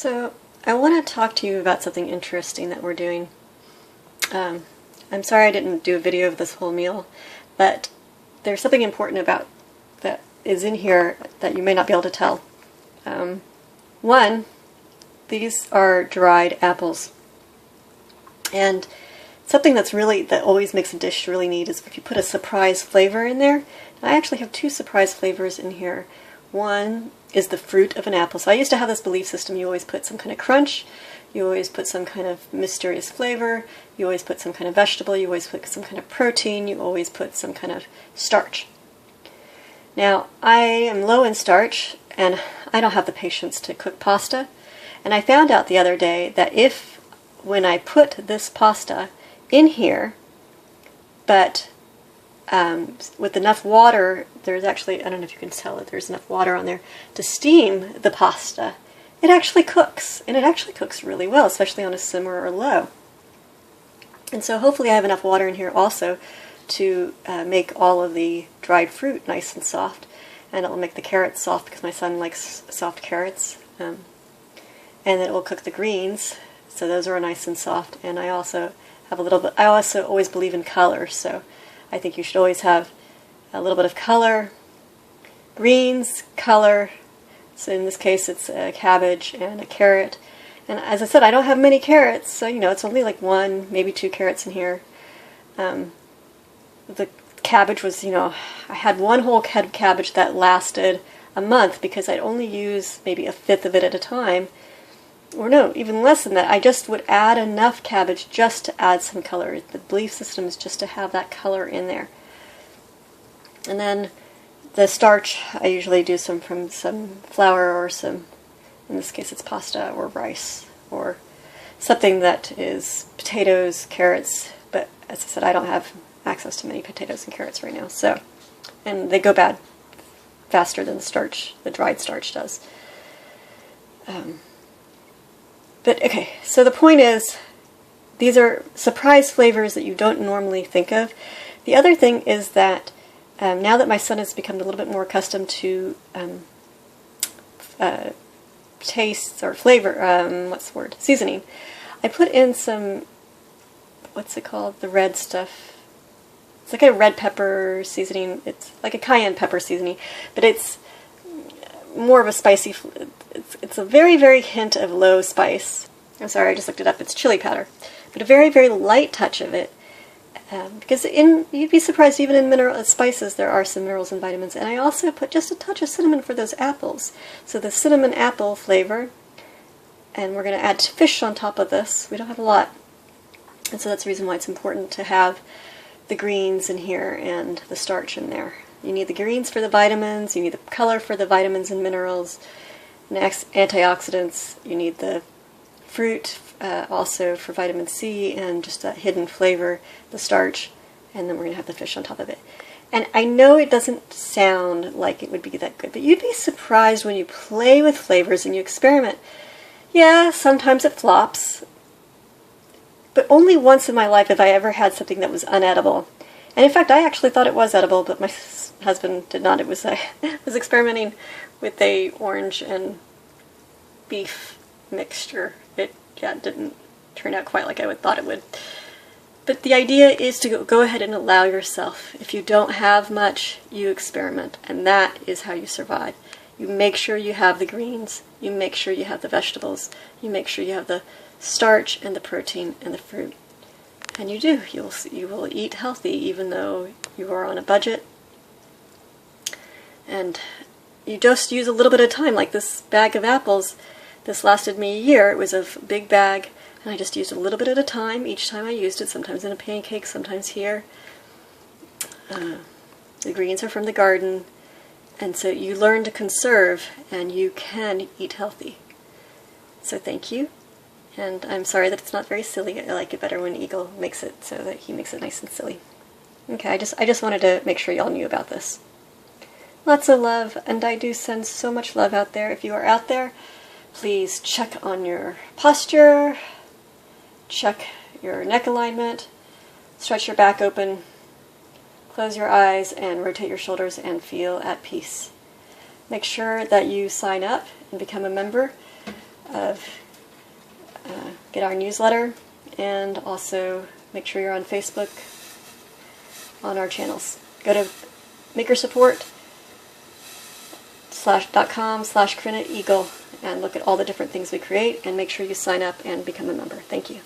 So I want to talk to you about something interesting that we're doing. I'm sorry I didn't do a video of this whole meal, but there's something important about that is in here that you may not be able to tell. One, these are dried apples, and something that always makes a dish really neat is if you put a surprise flavor in there. I actually have two surprise flavors in here. One is the fruit of an apple. So I used to have this belief system: you always put some kind of crunch, you always put some kind of mysterious flavor, you always put some kind of vegetable, you always put some kind of protein, you always put some kind of starch. Now, I am low in starch, and I don't have the patience to cook pasta, and I found out the other day that when I put this pasta in here, but with enough water, there's actually, I don't know if you can tell it, there's enough water on there to steam the pasta, it actually cooks, and it actually cooks really well, especially on a simmer or low. And so hopefully I have enough water in here also to make all of the dried fruit nice and soft, and it'll make the carrots soft because my son likes soft carrots, and it will cook the greens, so those are nice and soft. And I also have a little bit, I also always believe in color, so I think you should always have a little bit of color, greens, color. So in this case it's a cabbage and a carrot. And as I said, I don't have many carrots, so it's only like one, maybe two carrots in here. The cabbage was, I had one whole head of cabbage that lasted a month because I'd only use maybe a fifth of it at a time. Or no, even less than that. I just would add enough cabbage just to add some color. The belief system is just to have that color in there. And then the starch, I usually do from some flour or some, in this case it's pasta or rice or something that is potatoes, carrots, but as I said, I don't have access to many potatoes and carrots right now, so, and they go bad faster than the starch, the dried starch does. But okay, so the point is, these are surprise flavors that you don't normally think of. The other thing is that now that my son has become a little bit more accustomed to tastes or flavor, seasoning, I put in some, what's it called, the red stuff. It's like a red pepper seasoning. It's like a cayenne pepper seasoning, but it's more of a spicy, it's a very, very hint of low spice. I'm sorry, I just looked it up. It's chili powder, but a very, very light touch of it. Because you'd be surprised, even in spices, there are some minerals and vitamins. And I also put just a touch of cinnamon for those apples. So the cinnamon apple flavor, and we're going to add fish on top of this. We don't have a lot. And so that's the reason why it's important to have the greens in here and the starch in there. You need the greens for the vitamins, you need the color for the vitamins and minerals, and antioxidants. You need the fruit also for vitamin C and just that hidden flavor, the starch, and then we're going to have the fish on top of it. And I know it doesn't sound like it would be that good, but you'd be surprised when you play with flavors and you experiment. Yeah, sometimes it flops, but only once in my life have I ever had something that was unedible. And in fact, I actually thought it was edible, but my husband did not. It was I was experimenting with a orange and beef mixture. It didn't turn out quite like I thought it would. But the idea is to go ahead and allow yourself. If you don't have much, you experiment, and that is how you survive. You make sure you have the greens, you make sure you have the vegetables, you make sure you have the starch and the protein and the fruit. And you do. You will eat healthy even though you are on a budget. And you just use a little bit of time, like this bag of apples. This lasted me a year. It was a big bag, and I just used a little bit at a time each time I used it, sometimes in a pancake, sometimes here. The greens are from the garden, and so you learn to conserve, and you can eat healthy. So thank you. And I'm sorry that it's not very silly. I like it better when Eagle makes it, so that he makes it nice and silly. Okay, I just wanted to make sure y'all knew about this. Lots of love, and I do send so much love out there. If you are out there, please check on your posture, check your neck alignment, stretch your back open, close your eyes, and rotate your shoulders and feel at peace. Make sure that you sign up and become a member. of get our newsletter, and also make sure you're on Facebook on our channels. Go to makersupport.com/Corinna Eagle and look at all the different things we create, and make sure you sign up and become a member. Thank you.